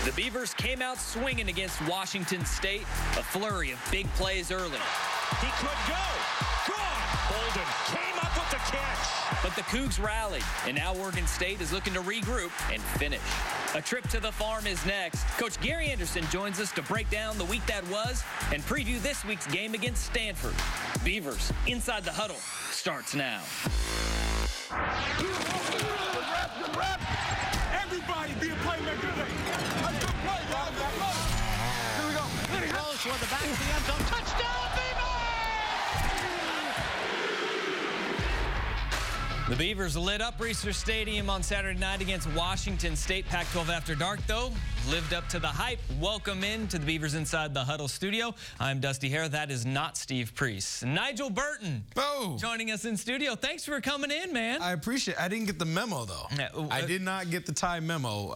The Beavers came out swinging against Washington State. A flurry of big plays early. He could go. Gone. Bolden came up with the catch. But the Cougs rallied, and now Oregon State is looking to regroup and finish. A trip to the farm is next. Coach Gary Anderson joins us to break down the week that was and preview this week's game against Stanford. Beavers Inside the Huddle starts now. Good rep. Everybody be a playmaker today. Let's go play, y'all. Here we go. Close toward the back of the end zone. Touchdown, Beavers! The Beavers lit up Reser Stadium on Saturday night against Washington State. Pac-12 After Dark, though, lived up to the hype. Welcome in to the Beavers Inside the Huddle studio. I'm Dusty Hare. That is not Steve Priest. Nigel Burton joining us in studio. Thanks for coming in, man. I appreciate it. I didn't get the memo, though. I did not get the tie memo.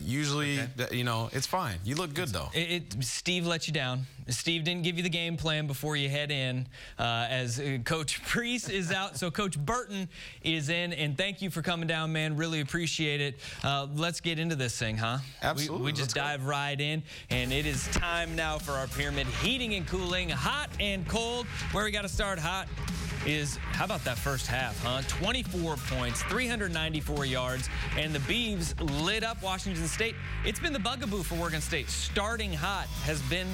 Usually, you know, it's fine. You look good, though. Steve let you down. Steve didn't give you the game plan before you head in as Coach Priest is out. So Coach Burton is in, and thank you for coming down, man. Really appreciate it. Let's get into this thing, huh? Absolutely. We just dive right in, and it is time now for our pyramid heating and cooling, hot and cold. Where we got to start hot is, how about that first half, huh? 24 points, 394 yards, and the Beavs lit up Washington State. It's been the bugaboo for Oregon State. Starting hot has been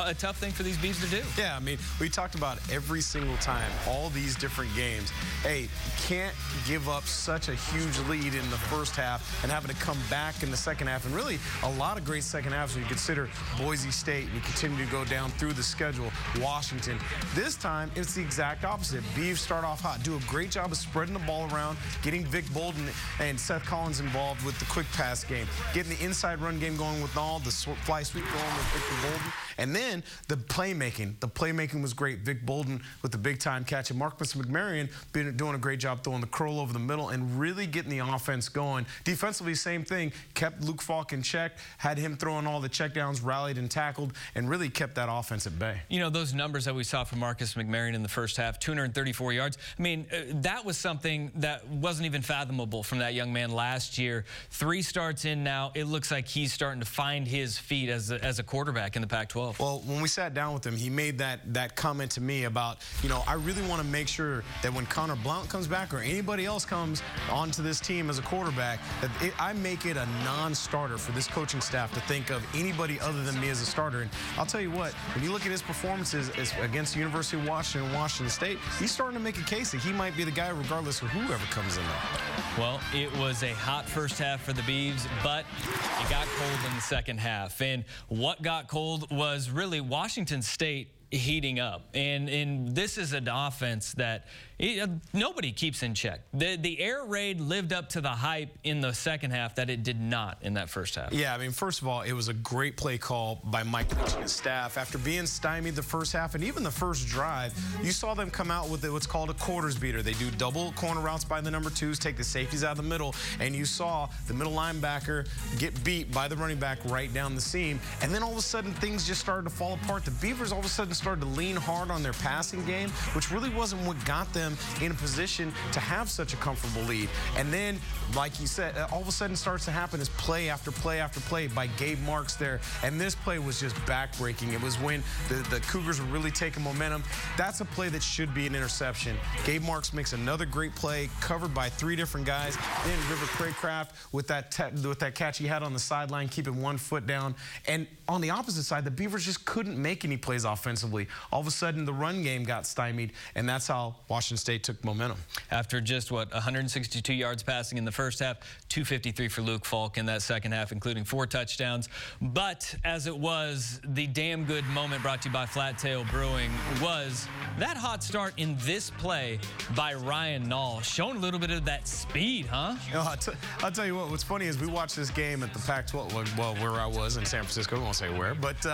a tough thing for these Beavs to do. Yeah, I mean, we talked about every single time, all these different games. Hey, you can't give up such a huge lead in the first half and having to come back in the second half. And really, a lot of great second halves when you consider Boise State and you continue to go down through the schedule, Washington. This time, it's the exact opposite. Beavs start off hot, do a great job of spreading the ball around, getting Vic Bolden and Seth Collins involved with the quick pass game, getting the inside run game going with all the fly sweep going with Victor Bolden, and then the playmaking. The playmaking was great. Vic Bolden with the big-time catch, and Marcus McMarion doing a great job throwing the curl over the middle and really getting the offense going. Defensively, same thing. Kept Luke Falk in check, had him throwing all the checkdowns, rallied and tackled, and really kept that offense at bay. You know, those numbers that we saw from Marcus McMarion in the first half, 234 yards. I mean, that was something that wasn't even fathomable from that young man last year. 3 starts in now. It looks like he's starting to find his feet as a quarterback in the Pac-12. Well, when we sat down with him, he made that comment to me about, you know, I really want to make sure that when Connor Blount comes back or anybody else comes onto this team as a quarterback, that I make it a non-starter for this coaching staff to think of anybody other than me as a starter. And I'll tell you what, when you look at his performances against the University of Washington and Washington State, he's starting to make a case that he might be the guy regardless of whoever comes in there. Well, it was a hot first half for the Beavs, but it got cold in the second half. And what got cold was really Washington State heating up. And this is an offense that nobody keeps in check. The air raid lived up to the hype in the second half that it did not in that first half. Yeah, I mean, first of all, it was a great play call by Mike Leach and his staff. After being stymied the first half and even the first drive, you saw them come out with what's called a quarters beater. They do double corner routes by the number 2s, take the safeties out of the middle, and you saw the middle linebacker get beat by the running back right down the seam. And then all of a sudden, things just started to fall apart. The Beavers all of a sudden started to lean hard on their passing game, which really wasn't what got them in a position to have such a comfortable lead. And then, like you said, all of a sudden starts to happen is play after play after play by Gabe Marks there. And this play was just backbreaking. It was when the Cougars were really taking momentum. That's a play that should be an interception. Gabe Marks makes another great play, covered by 3 different guys. Then River Craycraft with that catch he had on the sideline, keeping 1 foot down. And on the opposite side, the Beavers just couldn't make any plays offensively. All of a sudden, the run game got stymied, and that's how Washington State took momentum. After just, 162 yards passing in the first half, 253 for Luke Falk in that second half, including 4 touchdowns. But as it was, the damn good moment brought to you by Flat Tail Brewing was that hot start in this play by Ryan Nall, showing a little bit of that speed, huh? You know, I'll tell you what, what's funny is we watched this game at the Pac-12, well, where I was in San Francisco, we won't say where, but,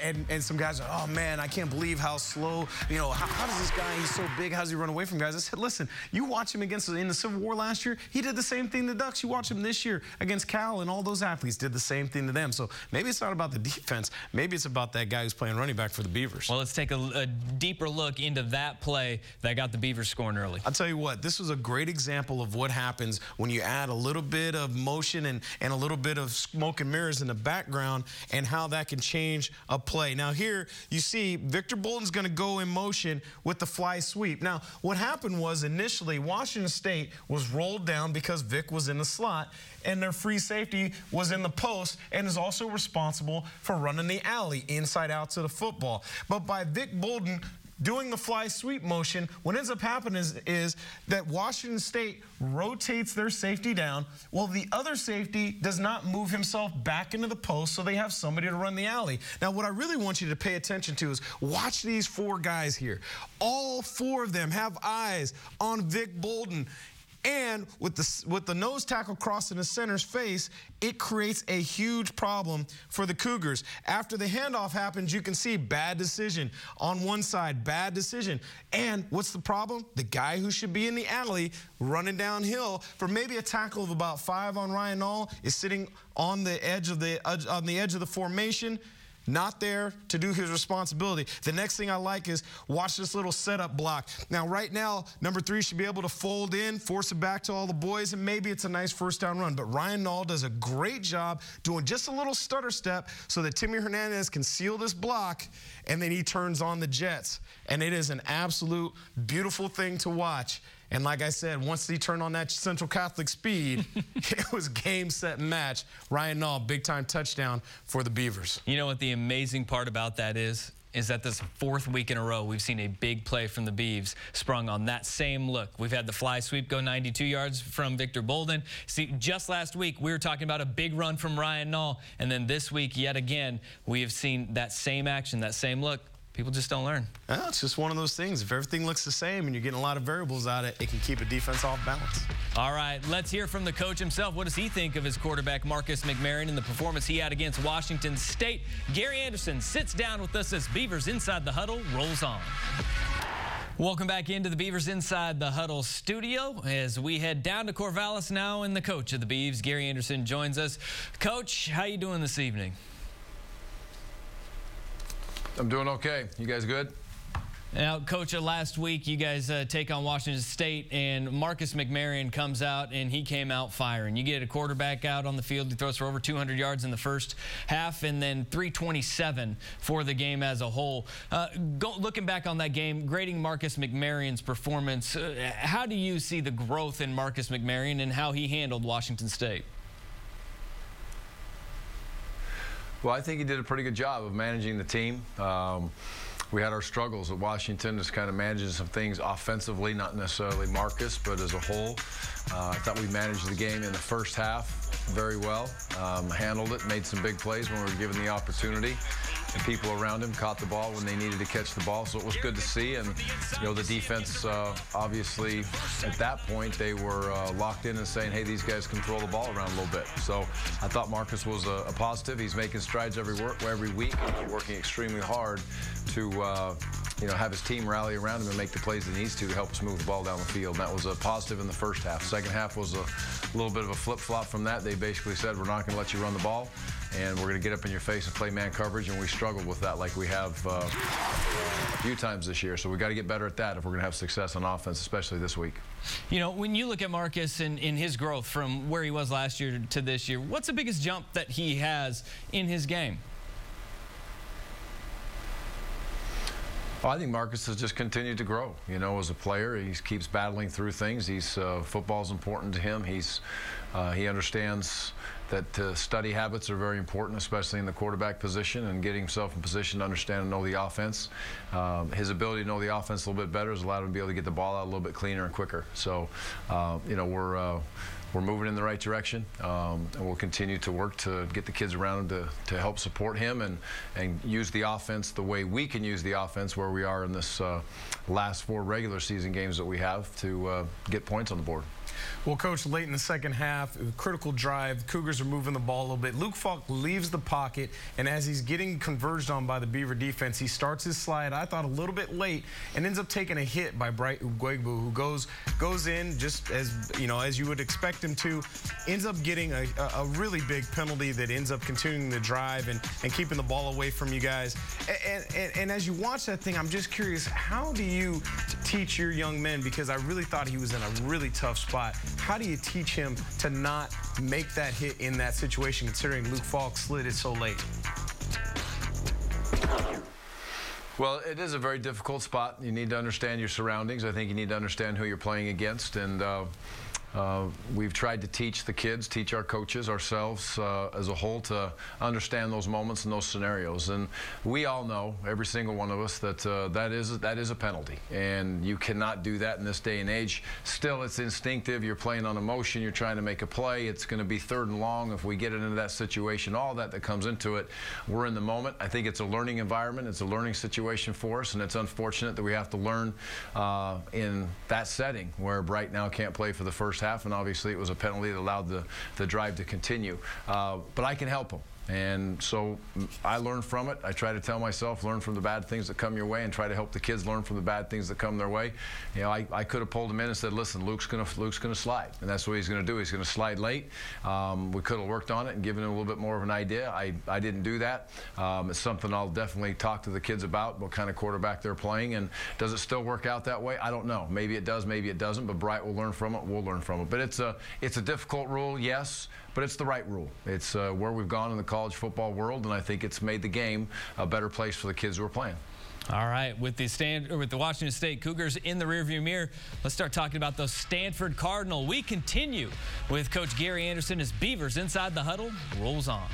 and some guys are, oh man, I can't believe how slow, you know, how does this guy, he's so big, how does he run away away from guys. I said, listen, you watch him in the Civil War last year, he did the same thing to the Ducks. You watch him this year against Cal, and all those athletes did the same thing to them. So maybe it's not about the defense. Maybe it's about that guy who's playing running back for the Beavers. Well, let's take a deeper look into that play that got the Beavers scoring early. I'll tell you what, this was a great example of what happens when you add a little bit of motion and a little bit of smoke and mirrors in the background, and how that can change a play. Now here you see Victor Bolden's going to go in motion with the fly sweep. Now what happened was initially Washington State was rolled down because Vic was in the slot, and their free safety was in the post and is also responsible for running the alley inside out to the football. But by Vic Bolden doing the fly sweep motion, what ends up happening is that Washington State rotates their safety down, while the other safety does not move himself back into the post, so they have somebody to run the alley. Now, what I really want you to pay attention to is watch these four guys here. All four of them have eyes on Vic Bolden. And with the nose tackle crossing the center's face, it creates a huge problem for the Cougars. After the handoff happens, you can see bad decision. On one side, bad decision. And what's the problem? The guy who should be in the alley running downhill for maybe a tackle of about 5 on Ryan Nall is sitting on the edge of the formation, not there to do his responsibility. The next thing I like is watch this little setup block. Now, right now, number 3 should be able to fold in, force it back to all the boys, and maybe it's a nice first down run. But Ryan Nall does a great job doing just a little stutter step so that Timmy Hernandez can seal this block, and then he turns on the Jets. And it is an absolute beautiful thing to watch. And like I said, once he turned on that Central Catholic speed, it was game, set, and match. Ryan Nall, big-time touchdown for the Beavers. You know what the amazing part about that is that this 4th week in a row we've seen a big play from the Beavs sprung on that same look. We've had the fly sweep go 92 yards from Victor Bolden. See, just last week we were talking about a big run from Ryan Nall, and then this week yet again we have seen that same action, that same look. People just don't learn. Well, it's just one of those things. If everything looks the same and you're getting a lot of variables out of it, it can keep a defense off balance. All right, let's hear from the coach himself. What does he think of his quarterback, Marcus McMaryion, and the performance he had against Washington State? Gary Anderson sits down with us as Beavers Inside the Huddle rolls on. Welcome back into the Beavers Inside the Huddle studio as we head down to Corvallis now, and the coach of the Beavs, Gary Anderson, joins us. Coach, how you doing this evening? I'm doing okay. You guys good? Now, Coach, last week you guys take on Washington State, and Marcus McMaryion comes out, and he came out firing. You get a quarterback out on the field. He throws for over 200 yards in the first half, and then 327 for the game as a whole. Looking back on that game, grading Marcus McMarion's performance, how do you see the growth in Marcus McMaryion and how he handled Washington State? Well, I think he did a pretty good job of managing the team. We had our struggles at Washington, just kind of managing some things offensively, not necessarily Marcus, but as a whole. I thought we managed the game in the first half very well, handled it, made some big plays when we were given the opportunity. The people around him caught the ball when they needed to catch the ball, so it was good to see. And you know, the defense, obviously, at that point, they were locked in and saying, hey, these guys can throw the ball around a little bit. So I thought Marcus was a positive. He's making strides every week. He's working extremely hard to have his team rally around him and make the plays he needs to help us move the ball down the field. And that was a positive in the first half. Second half was a little bit of a flip-flop from that. They basically said, we're not going to let you run the ball, and we're going to get up in your face and play man coverage, and we struggled with that like we have a few times this year. So we got to get better at that if we're going to have success on offense, especially this week. You know, when you look at Marcus and his growth from where he was last year to this year, what's the biggest jump that he has in his game? Well, I think Marcus has just continued to grow. You know, as a player, he keeps battling through things. Football's important to him. He understands that study habits are very important, especially in the quarterback position, and getting himself in position to understand and know the offense. His ability to know the offense a little bit better has allowed him to be able to get the ball out a little bit cleaner and quicker. So, you know, we're moving in the right direction, and we'll continue to work to get the kids around him to help support him and use the offense the way we can use the offense where we are in this last 4 regular season games that we have to get points on the board. Well, Coach, late in the second half, critical drive, Cougars are moving the ball a little bit. Luke Falk leaves the pocket, and as he's getting converged on by the Beaver defense, he starts his slide, I thought a little bit late, and ends up taking a hit by Bright Ugwegbu, who goes in just as, you know, as you would expect him to, ends up getting a really big penalty that ends up continuing the drive and keeping the ball away from you guys. And as you watch that thing, I'm just curious, how do you teach your young men, because I really thought he was in a really tough spot, how do you teach him to not make that hit in that situation, considering Luke Falk slid it so late? Well, it is a very difficult spot. You need to understand your surroundings. I think you need to understand who you're playing against, and we've tried to teach the kids, teach our coaches, ourselves as a whole, to understand those moments and those scenarios. And we all know, every single one of us, that that is a penalty, and you cannot do that in this day and age. Still, it's instinctive. You're playing on emotion. You're trying to make a play. It's going to be 3rd and long if we get it into that situation. All that comes into it. We're in the moment. I think it's a learning environment. It's a learning situation for us, and it's unfortunate that we have to learn in that setting where Bright now can't play for the first half, and obviously it was a penalty that allowed the drive to continue. But I can help them. And so I learn from it. I try to tell myself, learn from the bad things that come your way, and try to help the kids learn from the bad things that come their way. You know, I could have pulled him in and said, listen, Luke's gonna slide, and that's what he's gonna do. He's gonna slide late. We could have worked on it and given him a little bit more of an idea. I didn't do that. It's something I'll definitely talk to the kids about, what kind of quarterback they're playing, and does it still work out that way? I don't know. Maybe it does, maybe it doesn't, but Bright will learn from it. We'll learn from it. But it's a difficult rule, yes, but it's the right rule. It's where we've gone in the college football world, and I think it's made the game a better place for the kids who are playing. All right, with the Washington State Cougars in the rearview mirror, let's start talking about those Stanford Cardinal. We continue with Coach Gary Anderson as Beavers Inside the Huddle rolls on.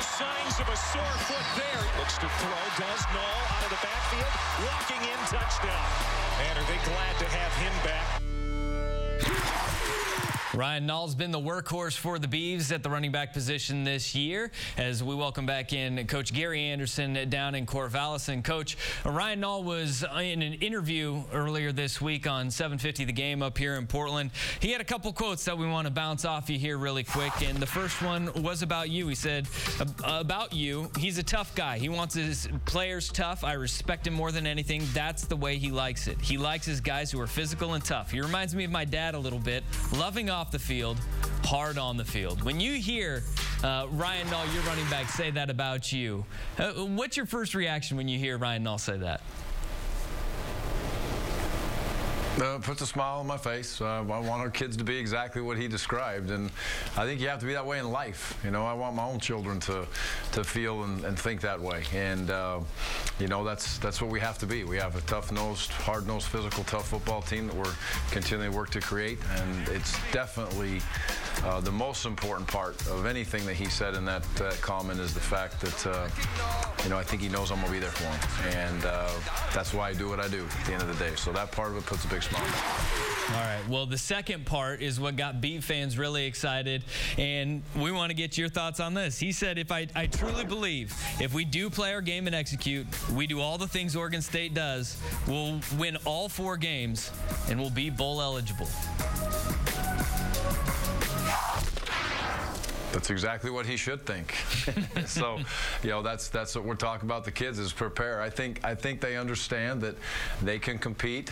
Signs of a sore foot there. Looks to throw, does Knoll out of the backfield, walking in, touchdown. And are they glad to have him back? Ryan Knoll's been the workhorse for the Beavs at the running back position this year, as we welcome back in Coach Gary Anderson down in Corvallis. And Coach, Ryan Knoll was in an interview earlier this week on 750 The Game up here in Portland. He had a couple quotes that we want to bounce off you here really quick, and the first one was about you. He said, about you, he's a tough guy. He wants his players tough. I respect him more than anything. That's the way he likes it. He likes his guys who are physical and tough. He reminds me of my dad a little bit, loving off the field, hard on the field. When you hear Ryan Knoll, your running back, say that about you, what's your first reaction when you hear Ryan Knoll say that? Puts a smile on my face. I want our kids to be exactly what he described, and I think you have to be that way in life. You know, I want my own children to feel and think that way, and you know, that's what we have to be. We have a tough-nosed, hard-nosed, physical, tough football team that we're continuing to work to create, and it's definitely the most important part of anything that he said in that comment is the fact that you know, I think he knows I'm gonna be there for him, and that's why I do what I do at the end of the day. So that part of it puts a big smile. All right, well, the second part is what got Beav fans really excited, and we want to get your thoughts on this. He said, I truly believe if we do play our game and execute, we do all the things Oregon State does, we'll win all 4 games, and we'll be bowl eligible. That's exactly what he should think. So, you know, that's what we're talking about. The kids is prepare. I think they understand that they can compete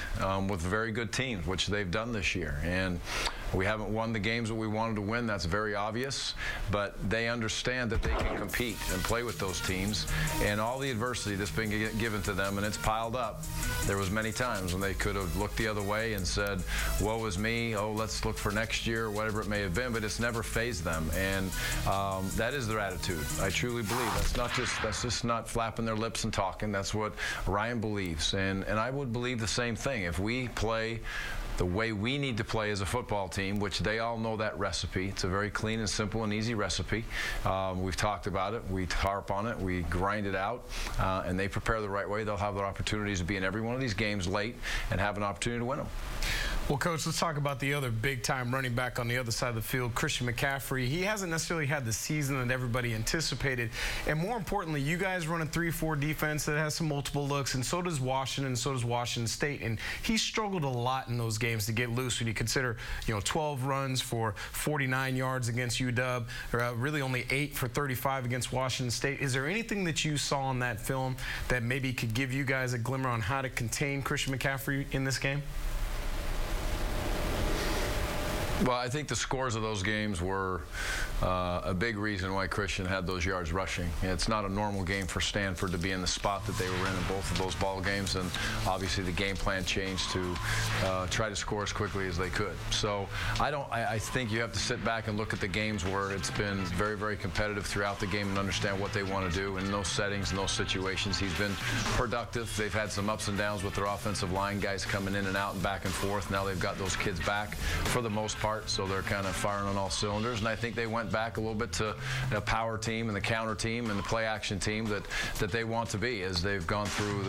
with very good teams, which they've done this year. And we haven't won the games that we wanted to win. That's very obvious. But they understand that they can compete and play with those teams. And all the adversity that's been given to them, and it's piled up. There was many times when they could have looked the other way and said, woe is me, oh, let's look for next year, or whatever it may have been, but it's never fazed them. And that is their attitude. I truly believe that's just not flapping their lips and talking. That's what Ryan believes. And I would believe the same thing. If we play the way we need to play as a football team, which they all know that recipe. It's a very clean and simple and easy recipe. We've talked about it. We harp on it. We grind it out. And they prepare the right way. They'll have their opportunities to be in every one of these games late and have an opportunity to win them. Well, Coach, let's talk about the other big-time running back on the other side of the field, Christian McCaffrey. He hasn't necessarily had the season that everybody anticipated. And more importantly, you guys run a 3-4 defense that has some multiple looks, and so does Washington, and so does Washington State. And he struggled a lot in those games to get loose when you consider, 12 runs for 49 yards against UW, or really only 8 for 35 against Washington State. Is there anything that you saw in that film that maybe could give you guys a glimmer on how to contain Christian McCaffrey in this game? Well, I think the scores of those games were a big reason why Christian had those yards rushing. It's not a normal game for Stanford to be in the spot that they were in both of those ball games, and obviously the game plan changed to try to score as quickly as they could. So I think you have to sit back and look at the games where it's been very, very competitive throughout the game and understand what they want to do in those settings, in those situations. He's been productive. They've had some ups and downs with their offensive line guys coming in and out and back and forth. Now they've got those kids back for the most part, so they're kind of firing on all cylinders. And I think they went back a little bit to the power team and the counter team and the play action team that they want to be as they've gone through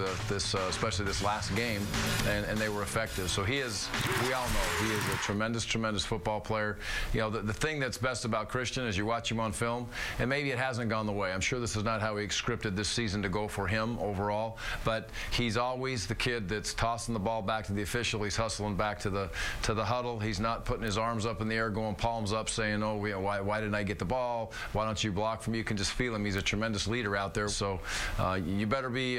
especially this last game, and they were effective. So we all know he is a tremendous, tremendous football player. The thing that's best about Christian is you watch him on film, and maybe it hasn't gone the way. I'm sure this is not how he scripted this season to go for him overall, but he's always the kid that's tossing the ball back to the official. He's hustling back to the huddle. He's not putting his arms up in the air, going palms up, saying, "Oh, why didn't I get the ball? Why don't you block from?" You can just feel him. He's a tremendous leader out there. So you better be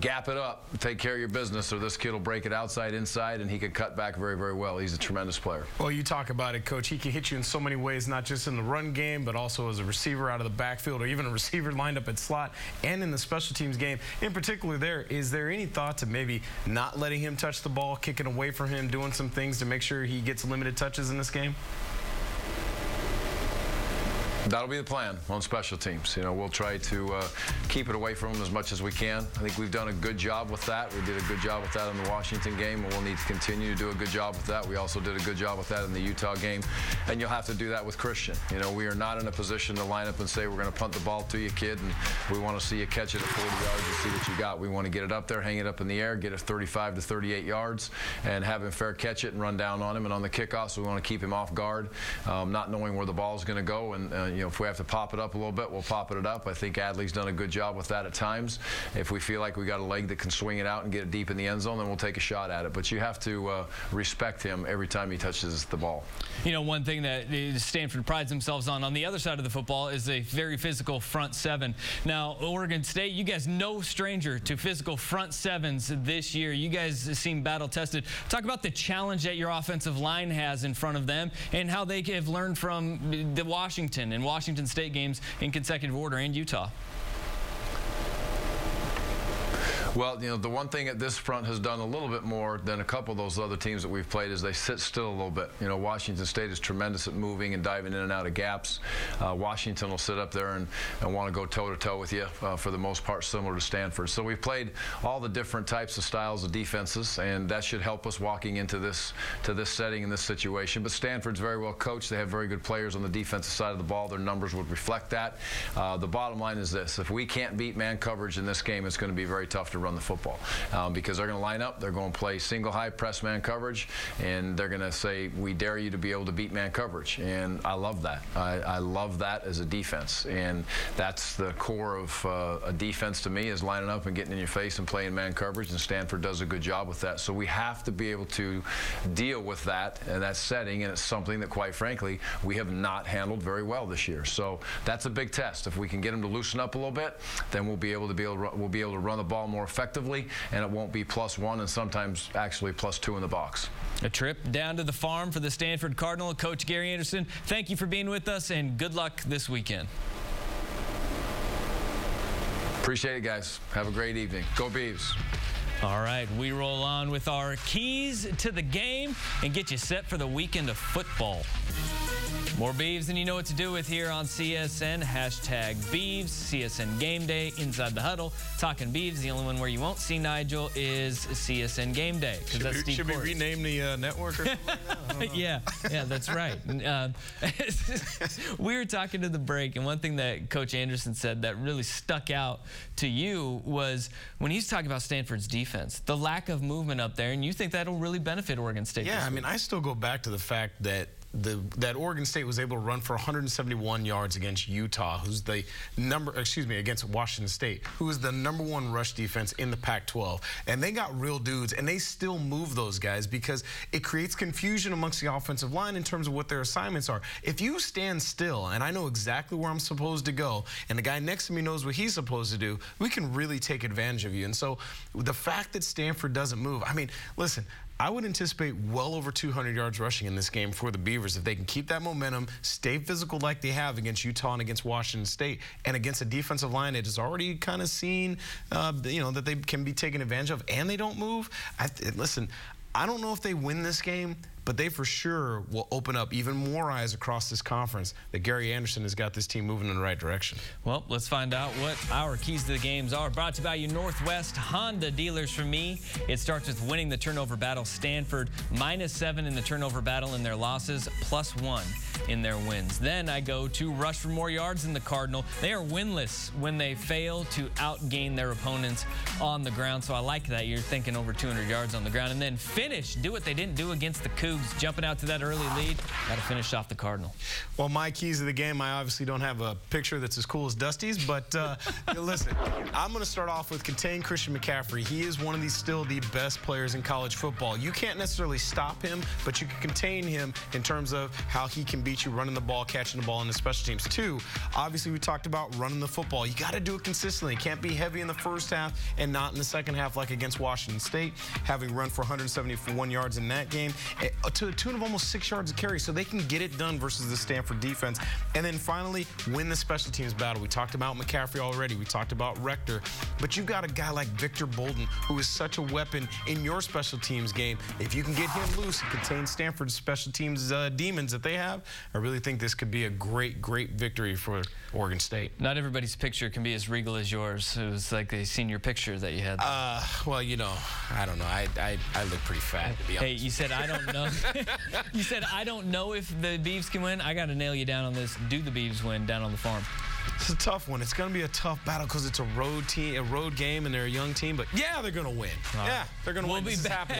gap it up, take care of your business, or this kid will break it outside, inside, and he can cut back very, very well. He's a tremendous player. Well, you talk about it, Coach. He can hit you in so many ways, not just in the run game, but also as a receiver out of the backfield, or even a receiver lined up at slot, and in the special teams game. In particular, is there any thought to maybe not letting him touch the ball, kicking away from him, doing some things to make sure he gets limited touches in this game? That'll be the plan on special teams. We'll try to keep it away from them as much as we can. I think we've done a good job with that. We did a good job with that in the Washington game, and we'll need to continue to do a good job with that. We also did a good job with that in the Utah game, and you'll have to do that with Christian. We are not in a position to line up and say, we're going to punt the ball to you, kid, and we want to see you catch it at 40 yards and see what you got. We want to get it up there, hang it up in the air, get it 35 to 38 yards, and have him fair catch it and run down on him. And on the kickoffs, we want to keep him off guard, not knowing where the ball is going to go, and if we have to pop it up a little bit, we'll pop it up. I think Adley's done a good job with that at times. If we feel like we got a leg that can swing it out and get it deep in the end zone, then we'll take a shot at it. But you have to respect him every time he touches the ball. One thing that Stanford prides themselves on the other side of the football is a very physical front seven. Now, Oregon State, you guys no stranger to physical front sevens this year. You guys seem battle-tested. Talk about the challenge that your offensive line has in front of them and how they have learned from the Washington and Washington State games in consecutive order, and Utah. Well, the one thing that this front has done a little bit more than a couple of those other teams that we've played is they sit still a little bit. Washington State is tremendous at moving and diving in and out of gaps. Washington will sit up there and want to go toe-to-toe with you for the most part, similar to Stanford. So we've played all the different types of styles of defenses, and that should help us walking into this setting and this situation. But Stanford's very well coached. They have very good players on the defensive side of the ball. Their numbers would reflect that. The bottom line is this: if we can't beat man coverage in this game, it's going to be very tough to run the football because they're going to line up, they're going to play single high press man coverage, and they're going to say, we dare you to be able to beat man coverage. And I love that. I love that as a defense, and that's the core of a defense to me, is lining up and getting in your face and playing man coverage, and Stanford does a good job with that. So we have to be able to deal with that and that setting, and it's something that, quite frankly, we have not handled very well this year. So that's a big test. If we can get them to loosen up a little bit, then we'll be able to run the ball more effectively, and it won't be +1 and sometimes actually +2 in the box. A trip down to the farm for the Stanford Cardinal. Coach Gary Anderson, thank you for being with us, and good luck this weekend. Appreciate it, guys. Have a great evening. Go Beavs. All right, we roll on with our keys to the game and get you set for the weekend of football. More Beavs than you know what to do with here on CSN. Hashtag Beavs, CSN Game Day, Inside the Huddle. Talking Beavs, the only one where you won't see Nigel is CSN Game Day. Should we rename the network or something like that? Yeah, that's right. We were talking to the break, and one thing that Coach Anderson said that really stuck out to you was when he's talking about Stanford's defense, the lack of movement up there, and you think that'll really benefit Oregon State. Yeah, I mean, I still go back to the fact that that Oregon State was able to run for 171 yards against Utah, who's the against Washington State, who is the #1 rush defense in the Pac-12. And they got real dudes, and they still move those guys because it creates confusion amongst the offensive line in terms of what their assignments are. If you stand still, and I know exactly where I'm supposed to go, and the guy next to me knows what he's supposed to do, we can really take advantage of you. And so the fact that Stanford doesn't move, I mean, listen, I would anticipate well over 200 yards rushing in this game for the Beavers if they can keep that momentum, stay physical like they have against Utah and against Washington State, and against a defensive line that has already kind of seen, that they can be taken advantage of, and they don't move. Listen, I don't know if they win this game, but they for sure will open up even more eyes across this conference that Gary Anderson has got this team moving in the right direction. Well, let's find out what our keys to the games are. Brought to you by your Northwest Honda dealers. For me, it starts with winning the turnover battle. Stanford -7 in the turnover battle in their losses, +1 in their wins. Then I go to rush for more yards than the Cardinal. They are winless when they fail to outgain their opponents on the ground. So I like that. You're thinking over 200 yards on the ground. And then finish, do what they didn't do against the Cougs, jumping out to that early lead. Got to finish off the Cardinal. Well, my keys of the game, I obviously don't have a picture that's as cool as Dusty's, but listen, I'm going to start off with contain Christian McCaffrey. He is one of these still the best players in college football. You can't necessarily stop him, but you can contain him in terms of how he can beat you running the ball, catching the ball in the special teams. 2, obviously we talked about running the football. You got to do it consistently. It can't be heavy in the first half and not in the second half like against Washington State, having run for 171 yards in that game, to a tune of almost 6 yards a carry, so they can get it done versus the Stanford defense. And then finally, win the special teams battle. We talked about McCaffrey already. We talked about Rector. But you've got a guy like Victor Bolden, who is such a weapon in your special teams game. If you can get him loose and contain Stanford's special teams demons that they have, I really think this could be a great, great victory for Oregon State. Not everybody's picture can be as regal as yours. It was like a senior picture that you had. Well, I don't know. I look pretty fat, to be honest. Hey, you said I don't know. You said I don't know if the Beavs can win. I got to nail you down on this. Do the Beavs win down on the farm? It's a tough one. It's going to be a tough battle because it's a road game, and they're a young team. But yeah, they're going to win. Yeah, they're going to win. We'll be back.